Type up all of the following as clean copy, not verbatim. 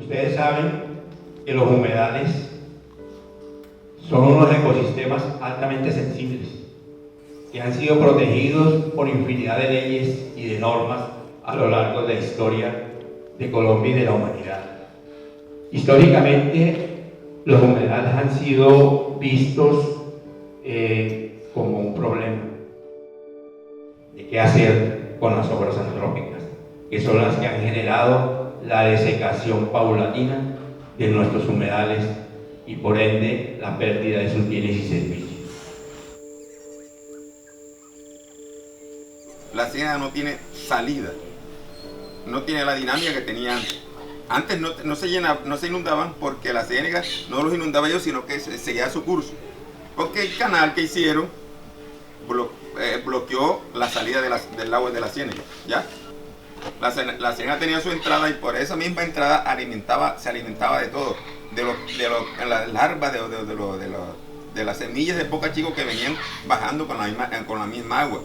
Ustedes saben que los humedales son unos ecosistemas altamente sensibles que han sido protegidos por infinidad de leyes y de normas a lo largo de la historia de Colombia y de la humanidad. Históricamente, los humedales han sido vistos como un problema de qué hacer con las obras antrópicas, que son las que han generado la desecación paulatina de nuestros humedales y por ende la pérdida de sus bienes y servicios. La ciénaga no tiene salida, no tiene la dinámica que tenía antes. Antes no se inundaban porque la ciénaga no los inundaba ellos, sino que seguía su curso. Porque el canal que hicieron bloqueó la salida del agua de la ciénaga, ¿ya? La ciénaga tenía su entrada y por esa misma entrada se alimentaba de todo, de las larvas, de las semillas de boca chico que venían bajando con la misma agua.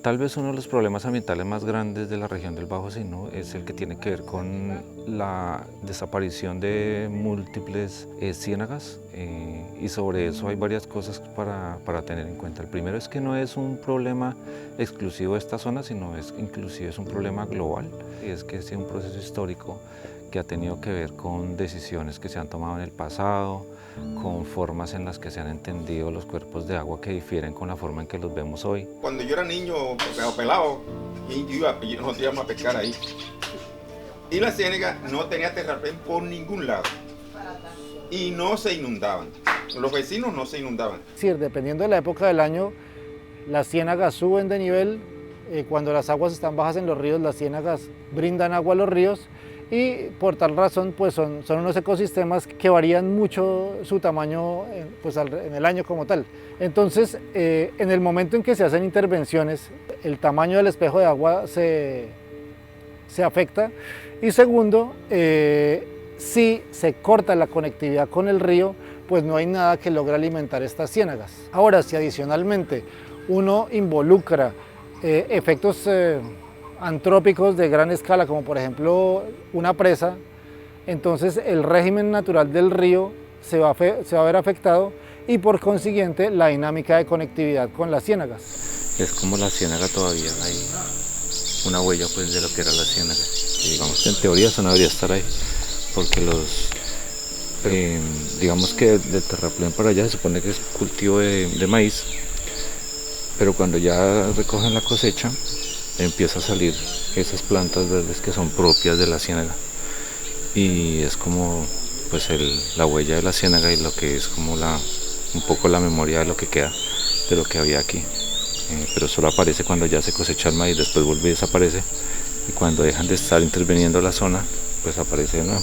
Tal vez uno de los problemas ambientales más grandes de la región del Bajo Sino es el que tiene que ver con la desaparición de múltiples ciénagas y sobre eso hay varias cosas para tener en cuenta. El primero es que no es un problema exclusivo de esta zona, sino inclusive es un problema global. Y es que es un proceso histórico que ha tenido que ver con decisiones que se han tomado en el pasado, con formas en las que se han entendido los cuerpos de agua que difieren con la forma en que los vemos hoy. Cuando yo era niño, pelado, nosotros íbamos a pescar ahí. Y la ciénaga no tenía terraplén por ningún lado. Y no se inundaban. Los vecinos no se inundaban. Es decir, dependiendo de la época del año, las ciénagas suben de nivel. Cuando las aguas están bajas en los ríos, las ciénagas brindan agua a los ríos. Y por tal razón pues son unos ecosistemas que varían mucho su tamaño pues en el año como tal. Entonces, en el momento en que se hacen intervenciones, el tamaño del espejo de agua se afecta. Y segundo, si se corta la conectividad con el río, pues no hay nada que logre alimentar estas ciénagas. Ahora, si adicionalmente uno involucra efectos antrópicos de gran escala, como por ejemplo una presa, entonces el régimen natural del río se va a ver afectado y por consiguiente la dinámica de conectividad con las ciénagas. Es como la ciénaga todavía, hay una huella pues de lo que era la ciénaga. Y digamos que en teoría eso no debería estar ahí, porque digamos que del terraplén para allá se supone que es cultivo de maíz, pero cuando ya recogen la cosecha, empieza a salir esas plantas verdes que son propias de la ciénaga y es como pues la huella de la ciénaga y lo que es como un poco la memoria de lo que queda de lo que había aquí, pero solo aparece cuando ya se cosecha el maíz, después vuelve y desaparece y cuando dejan de estar interviniendo la zona pues aparece de nuevo.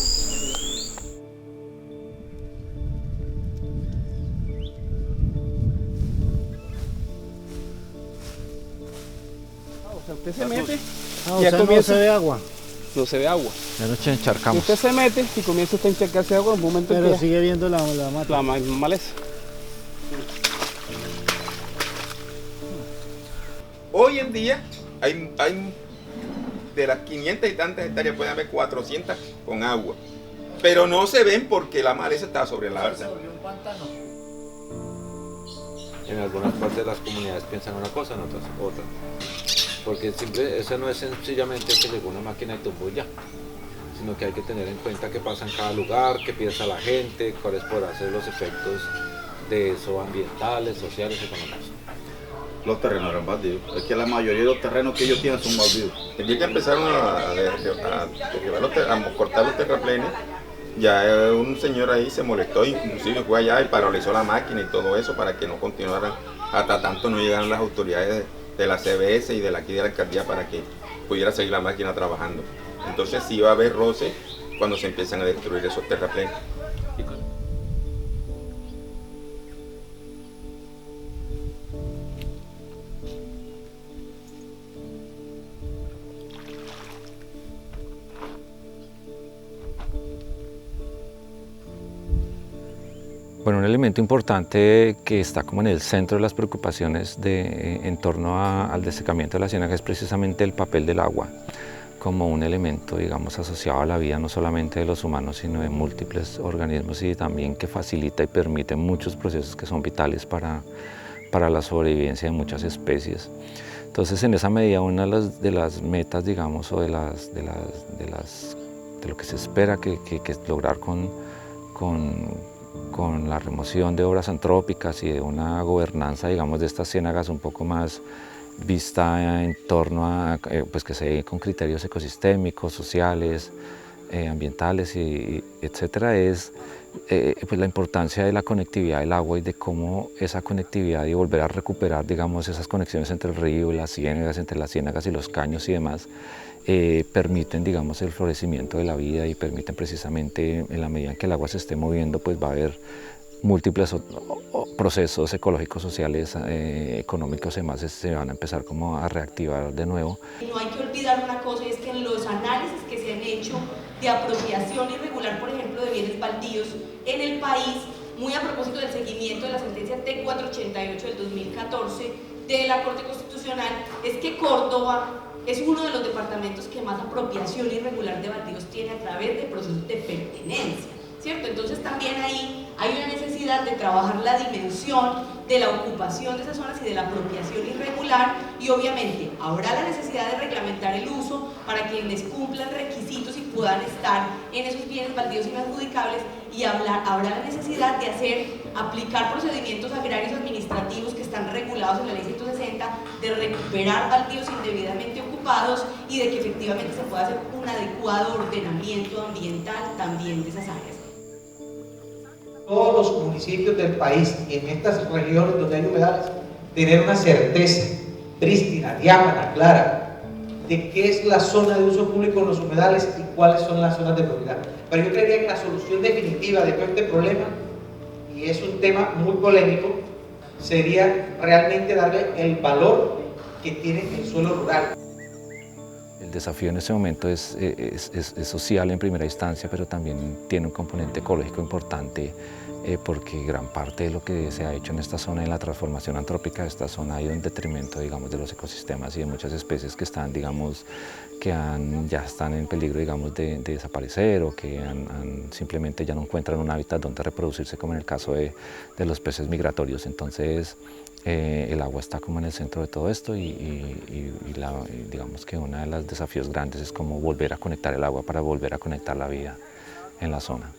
Usted se mete y ya comienza, no se ve agua. No se ve agua. Ya nos encharcamos. Usted se mete y comienza usted a encharcarse agua en un momento. Pero sigue viendo la mata. La maleza. Hoy en día hay de las 500 y tantas hectáreas pueden haber 400 con agua. Pero no se ven porque la maleza está sobre la alza. En algunas partes de las comunidades piensan una cosa, en otras otra. Porque eso no es sencillamente que llegó una máquina y tumbó ya, sino que hay que tener en cuenta qué pasa en cada lugar, qué piensa la gente, cuáles podrán ser los efectos de eso ambientales, sociales, económicos. Los terrenos eran baldíos, es que la mayoría de los terrenos que ellos tienen son baldíos. El día que empezaron a cortar los terraplenes, ya un señor ahí se molestó, inclusive fue allá y paralizó la máquina y todo eso para que no continuaran, hasta tanto no llegaran las autoridades de la CBS y de aquí de la alcaldía para que pudiera seguir la máquina trabajando. Entonces sí va a haber roce cuando se empiezan a destruir esos terraplenes. Bueno, un elemento importante que está como en el centro de las preocupaciones en torno al desecamiento de la ciénaga es precisamente el papel del agua. como un elemento, digamos, asociado a la vida no solamente de los humanos, sino de múltiples organismos y también que facilita y permite muchos procesos que son vitales para la sobrevivencia de muchas especies. Entonces, en esa medida, una de las metas, digamos, o de lo que se espera que lograr con la remoción de obras antrópicas y de una gobernanza, digamos, de estas ciénagas un poco más vista en torno a pues que se dé con criterios ecosistémicos, sociales, ambientales, etcétera, es pues la importancia de la conectividad del agua y de cómo esa conectividad y volver a recuperar, digamos, esas conexiones entre el río y las ciénagas, entre las ciénagas y los caños y demás, permiten, digamos, el florecimiento de la vida y permiten precisamente, en la medida en que el agua se esté moviendo, pues va a haber múltiples procesos ecológicos, sociales, económicos y demás se van a empezar como a reactivar de nuevo. No hay que olvidar una cosa, y es que en los análisis que se han hecho de apropiación irregular, por ejemplo, de bienes baldíos en el país, muy a propósito del seguimiento de la sentencia T488 del 2014 de la Corte Constitucional, es que Córdoba es uno de los departamentos que más apropiación irregular de baldíos tiene a través de procesos de pertenencia, ¿cierto? Entonces también ahí hay una necesidad de trabajar la dimensión de la ocupación de esas zonas y de la apropiación irregular, y obviamente habrá la necesidad de reglamentar el uso para quienes cumplan requisitos y puedan estar en esos bienes baldíos inadjudicables, y habrá la necesidad de aplicar procedimientos agrarios administrativos que están regulados en la ley 160, de recuperar baldíos indebidamente ocupados y de que efectivamente se pueda hacer un adecuado ordenamiento ambiental también de esas áreas. Todos los municipios del país y en estas regiones donde hay humedales, tener una certeza prístina, diáfana, clara, de qué es la zona de uso público en los humedales y cuáles son las zonas de propiedad. Pero yo creería que la solución definitiva de todo este problema, y es un tema muy polémico, sería realmente darle el valor que tiene el suelo rural. El desafío en este momento es social en primera instancia, pero también tiene un componente ecológico importante, porque gran parte de lo que se ha hecho en esta zona, en la transformación antrópica de esta zona, ha ido en detrimento, digamos, de los ecosistemas y de muchas especies que están, digamos, ya están en peligro, digamos, de desaparecer, o que simplemente ya no encuentran un hábitat donde reproducirse, como en el caso de los peces migratorios. Entonces, el agua está como en el centro de todo esto y digamos que uno de los desafíos grandes es cómo volver a conectar el agua para volver a conectar la vida en la zona.